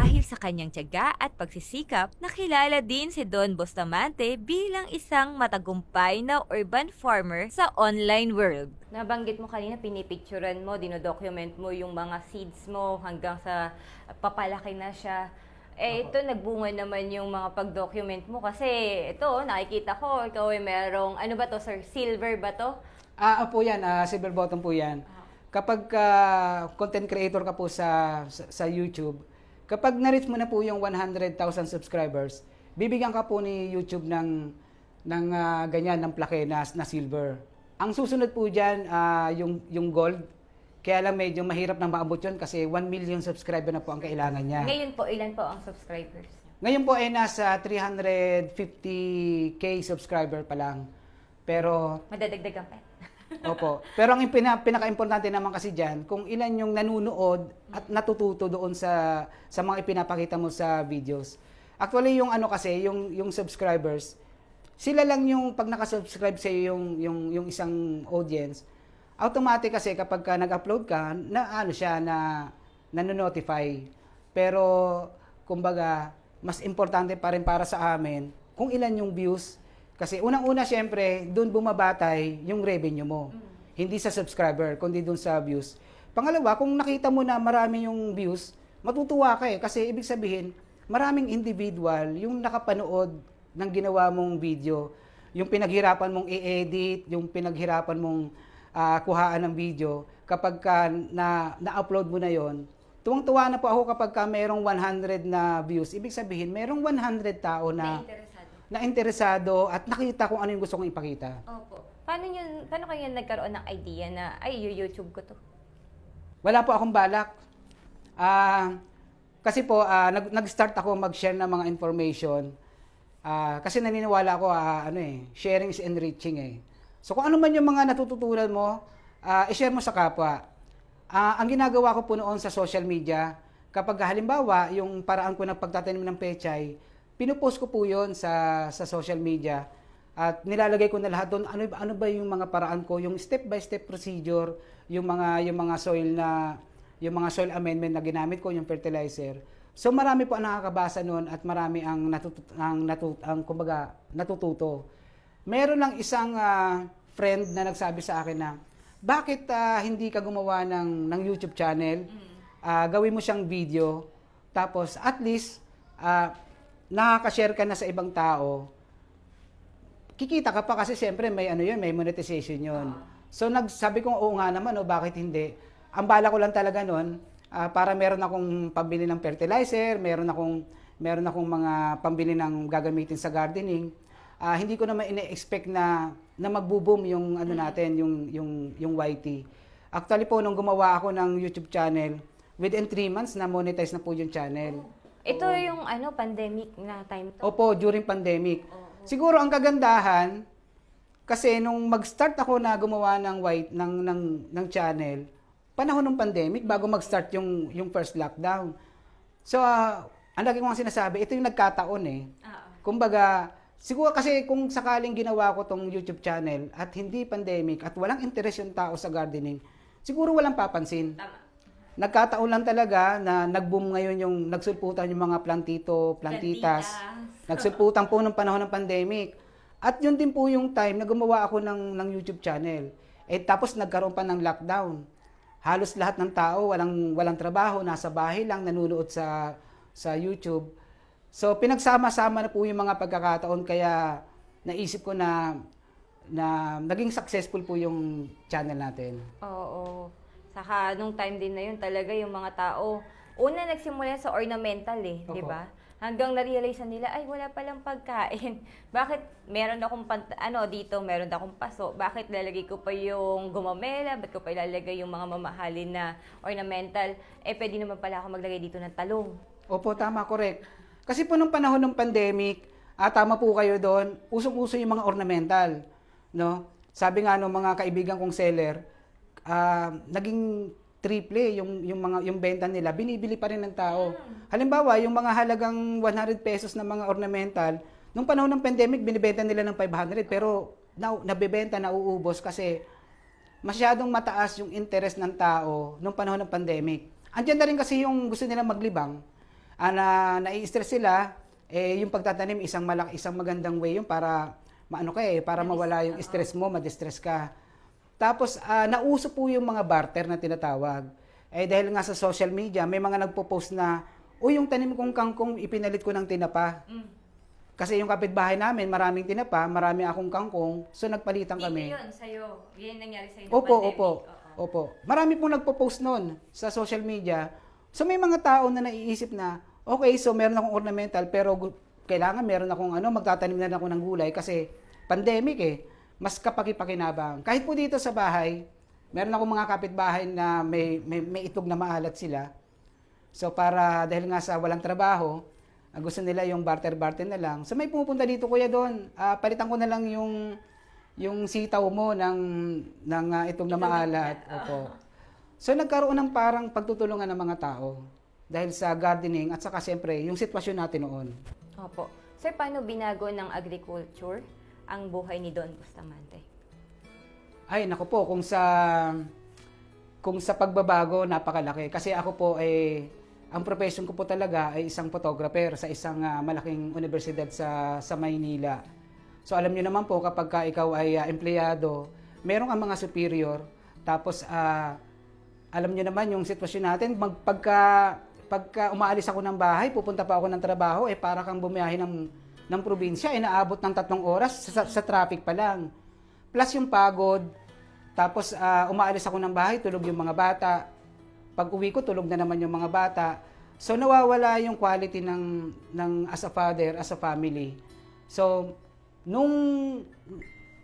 Dahil sa kanyang tiyaga at pagsisikap, nakilala din si Don Bustamante bilang isang matagumpay na urban farmer sa online world. Nabanggit mo kanina, pinipicturan mo, dinodocument mo yung mga seeds mo hanggang sa papalaki na siya. Ito, nagbunga naman yung mga pag-document mo kasi ito, nakikita ko, ikaw ay merong, ano ba to, sir? Silver ba to? Opo yan, silver button po yan. Kapag content creator ka po sa YouTube, kapag na-reach mo na po yung 100,000 subscribers, bibigyan ka po ni YouTube ng ganyan, ng plaque na silver. Ang susunod po dyan, yung gold. Kaya lang medyo mahirap nang maabot yun kasi 1 million subscriber na po ang kailangan niya. Ngayon po, ilan po ang subscribers? Ngayon po ay nasa 350k subscriber pa lang. Pero Madadagdagan pa. opo. Pero ang pinaka-importante naman kasi diyan, kung ilan yung nanunood at natututo doon sa mga ipinapakita mo sa videos. Actually, yung ano kasi, yung subscribers, sila lang yung pag naka-subscribe sa yung isang audience, automatic kasi kapag nag-upload ka, na ano siya na nano-notify. Pero kumbaga, mas importante pa rin para sa amin kung ilan yung views. Kasi unang-una siyempre, doon bumabatay yung revenue mo. Hindi sa subscriber, kundi doon sa views. Pangalawa, kung nakita mo na marami yung views, matutuwa ka eh. Kasi ibig sabihin, maraming individual yung nakapanood ng ginawa mong video. Yung pinaghirapan mong i-edit, yung pinaghirapan mong kuhaan ng video. Kapag na-upload mo na yon, tuwang-tuwa na po ako kapag mayroong 100 na views. Ibig sabihin, mayroong 100 tao na interesado at nakita kung ano yung gusto kong ipakita. Opo. Paano kayo nagkaroon ng idea na, ay, YouTube ko to? Wala po akong balak. Kasi po, nag-start ako mag-share ng mga information. Kasi naniniwala ako, sharing is enriching eh. So kung ano man yung mga natututunan mo, i-share mo sa kapwa. Ang ginagawa ko po noon sa social media, kapag halimbawa, yung paraan ko ng pagtatanim ng pechay, pinupost ko po yun sa social media at nilalagay ko na lahat doon ano ba yung mga paraan ko, yung step by step procedure, yung mga soil amendment na ginamit ko, yung fertilizer. So marami po ang nakakabasa noon at marami ang natututo. Meron lang isang friend na nagsabi sa akin na bakit hindi ka gumawa ng YouTube channel? Gawin mo siyang video tapos at least nakaka-share ka na sa ibang tao, kikita ka pa kasi siyempre may monetization yun. So sabi ko, oo nga naman, bakit hindi? Ang bala ko lang talaga nun, para meron akong pambili ng fertilizer, meron akong mga pambili ng gagamitin sa gardening. Hindi ko naman ine-expect na magbo-boom yung natin, yung YT. Actually po, nung gumawa ako ng YouTube channel, within 3 months na monetize na po yung channel. Ito yung pandemic na time to? Opo, during pandemic. Siguro ang kagandahan, kasi nung mag-start ako na gumawa ng channel, panahon ng pandemic, bago mag-start yung first lockdown. So, ang lagi ko nga sinasabi, ito yung nagkataon eh. Kumbaga, siguro kasi kung sakaling ginawa ko tong YouTube channel at hindi pandemic at walang interest yung tao sa gardening, siguro walang papansin. Tama. Nagkataon lang talaga na nag-boom ngayon yung nagsulputan yung mga plantitas. Nagsulputan po nung panahon ng pandemic. At yun din po yung time na gumawa ako ng YouTube channel. Tapos nagkaroon pa ng lockdown. Halos lahat ng tao walang trabaho, nasa bahay lang nanonood sa YouTube. So pinagsama-sama na po yung mga pagkakataon kaya naisip ko na naging successful po yung channel natin. Oo. Saka nung time din na yun talaga yung mga tao, una nagsimula sa ornamental di ba? Hanggang na-realize nila, ay wala palang pagkain. Bakit meron akong dito, meron akong paso, bakit lalagay ko pa yung gumamela, ba't ko pa ilalagay yung mga mamahalin na ornamental, pwede naman pala ako maglagay dito ng talong. Opo, tama, correct. Kasi po nung panahon ng pandemic, tama po kayo doon, usong-uso yung mga ornamental, no? Sabi nga ng mga kaibigan kong seller, naging triple yung benta nila, binibili pa rin ng tao. Halimbawa, yung mga halagang 100 pesos na mga ornamental, nung panahon ng pandemic, binibenta nila ng 500, pero nabebenta, nauubos kasi masyadong mataas yung interest ng tao nung panahon ng pandemic. Andiyan na rin kasi yung gusto nila maglibang. nai-stress sila, yung pagtatanim isang magandang way yung para para mawala yung stress mo, ma-distress ka. Tapos nauso po yung mga barter na tinatawag. Dahil nga sa social media, may mga nagpo-post na, yung tanim kong kangkong ipinalit ko ng tinapa. Kasi yung kapitbahay namin, maraming tinapa, marami akong kangkong, so nagpalitan kami. Yun sa'yo. Yan nangyari sa'yo. Opo. Marami pong nagpo-post noon sa social media. So may mga tao na naiisip na, okay, so meron akong ornamental, pero kailangan meron akong magtatanim na ako ng gulay kasi pandemic mas kapaki-pakinabang. Kahit po dito sa bahay, meron akong mga kapitbahay na may itlog na maalat sila. So dahil nga sa walang trabaho, gusto nila yung barter na lang. So may pumupunta dito, kuya, doon. Palitan ko na lang yung sitaw mo ng itlog na maalat. Opo. So nagkaroon ng parang pagtutulungan ng mga tao dahil sa gardening at saka siyempre yung sitwasyon natin noon. Opo. Sir, paano binago ng agriculture ang buhay ni Don Bustamante? Ay, naku po, kung sa pagbabago, napakalaki. Kasi ako po ang profession ko po talaga ay isang photographer sa isang malaking universidad sa Maynila. So alam niyo naman po, kapag ikaw ay empleyado, meron ang mga superior, tapos alam niyo naman yung sitwasyon natin, pagka umaalis ako ng bahay, pupunta pa ako ng trabaho, para kang bumiyahe ng probinsya, naabot ng 3 oras sa traffic pa lang. Plus yung pagod, tapos umaalis ako ng bahay, tulog yung mga bata. Pag uwi ko, tulog na naman yung mga bata. So nawawala yung quality ng as a father, as a family. So nung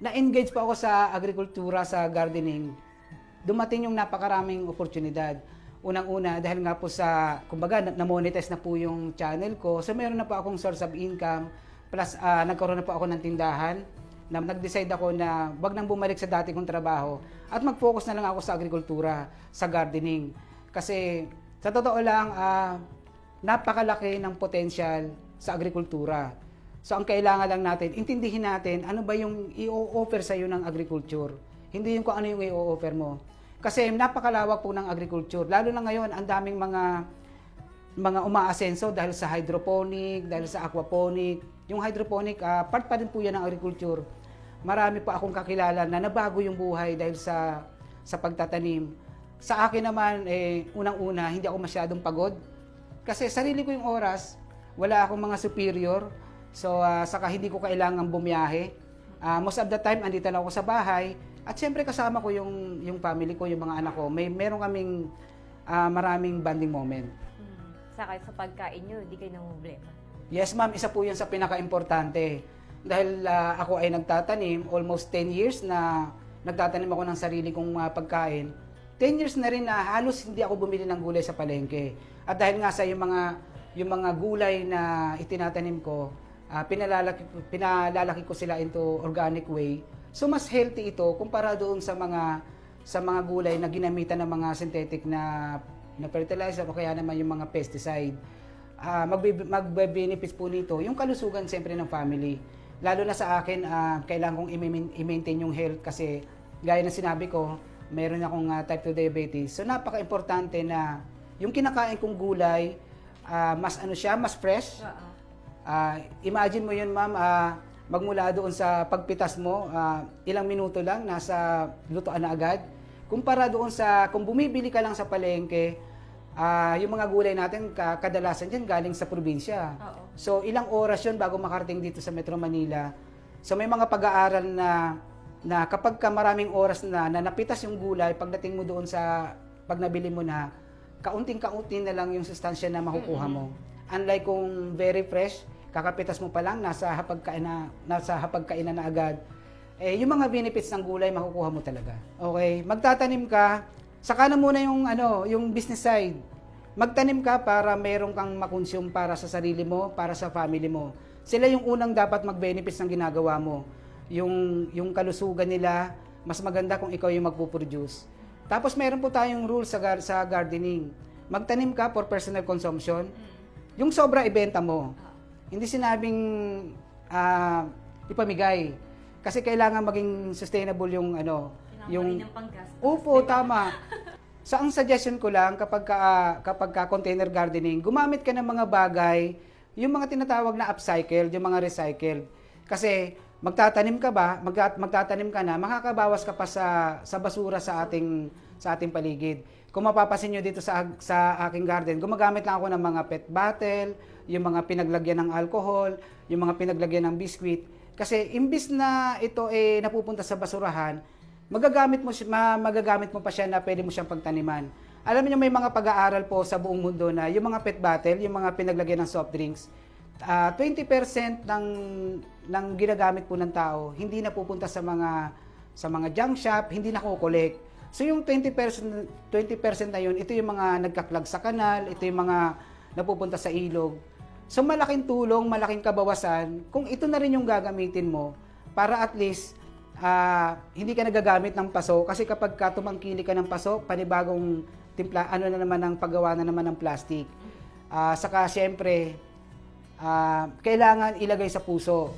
na-engage pa ako sa agrikultura, sa gardening, dumating yung napakaraming oportunidad. Unang-una, dahil nga po kumbaga, na-monetize na po yung channel ko. So, meron na po akong source of income. Plus, nagkaroon na po ako ng tindahan. Nag-decide ako na wag nang bumalik sa dati kong trabaho at mag-focus na lang ako sa agrikultura, sa gardening. Kasi, sa totoo lang, napakalaki ng potential sa agrikultura. So, ang kailangan lang natin, intindihin natin ano ba yung i-offer sa iyo ng agriculture. Hindi yung kung ano yung i-offer mo. Kasi napakalawak po ng agriculture. Lalo na ngayon, ang daming mga umaasenso dahil sa hydroponic, dahil sa aquaponic. Yung hydroponic, part pa din po yan ng agriculture. Marami pa akong kakilala na nabago yung buhay dahil sa pagtatanim. Sa akin naman, unang-una, hindi ako masyadong pagod. Kasi sarili ko yung oras, wala akong mga superior. So, saka hindi ko kailangang bumiyahe. Most of the time, andito lang ako sa bahay. At siyempre kasama ko yung family ko, yung mga anak ko. Meron kaming maraming bonding moment. Saka sa pagkain nyo, di kayo namumblema. Yes, ma'am. Isa po yun sa pinaka-importante. Dahil ako ay nagtatanim, almost 10 years na nagtatanim ako ng sarili kong pagkain. 10 years na rin na halos hindi ako bumili ng gulay sa palengke. At dahil nga sa yung mga gulay na itinatanim ko, pinalalaki ko sila into organic way. So mas healthy ito kumpara doon sa mga gulay na ginamitan ng mga synthetic na fertilizer o kaya naman yung mga pesticide. Magbe-benefits po nito yung kalusugan siyempre ng family. Lalo na sa akin, kailangan kong i-maintain yung health kasi gaya na sinabi ko, meron akong type 2 diabetes. So napaka-importante na yung kinakain kong gulay, mas fresh. Imagine mo yun, ma'am, magmula doon sa pagpitas mo, ilang minuto lang, nasa lutoan na agad. Kumpara doon kung bumibili ka lang sa palengke, yung mga gulay natin, kadalasan dyan galing sa probinsya. So, ilang oras yun bago makarating dito sa Metro Manila. So, may mga pag-aaral na kapag maraming oras na napitas yung gulay, pagdating mo doon pag nabili mo na, kaunting-kaunti na lang yung sustansya na makukuha mo. Unlike kung very fresh, kakapitas mo pa lang, nasa hapagkainan na agad. Yung mga benefits ng gulay, makukuha mo talaga. Okay? Magtatanim ka, saka na muna yung business side. Magtanim ka para meron kang makonsume para sa sarili mo, para sa family mo. Sila yung unang dapat mag-benefits ng ginagawa mo. Yung kalusugan nila, mas maganda kung ikaw yung magpo-produce. Tapos meron po tayong rules sa gardening. Magtanim ka for personal consumption. Yung sobra, ibenta mo. Hindi sinabing ipamigay. Kasi kailangan maging sustainable yung ng panggastos. Opo, tama. So ang suggestion ko lang kapag ka container gardening, gumamit ka ng mga bagay, yung mga tinatawag na upcycled, yung mga recycled. Kasi magtatanim ka ba, magtatanim ka na, makakabawas ka pa sa basura sa ating paligid. Kung mapapasin nyo dito sa aking garden, gumagamit lang ako ng mga PET bottle, yung mga pinaglagyan ng alcohol, yung mga pinaglagyan ng biscuit. Kasi imbis na ito napupunta sa basurahan, magagamit mo pa siya na pwede mo siyang pagtaniman. Alam niyo may mga pag-aaral po sa buong mundo na yung mga PET bottle, yung mga pinaglagyan ng soft drinks, 20% ng ginagamit po ng tao hindi napupunta sa mga junk shop, hindi nakokolek. So yung 20% na yun, ito yung mga nagkaklag sa kanal, ito yung mga napupunta sa ilog. So malaking tulong, malaking kabawasan kung ito na rin yung gagamitin mo para at least hindi ka nagagamit ng paso, kasi kapag tumangkili ka ng paso, panibagong timpla, ano na naman ang paggawa na naman ng plastic. Saka syempre, kailangan ilagay sa puso.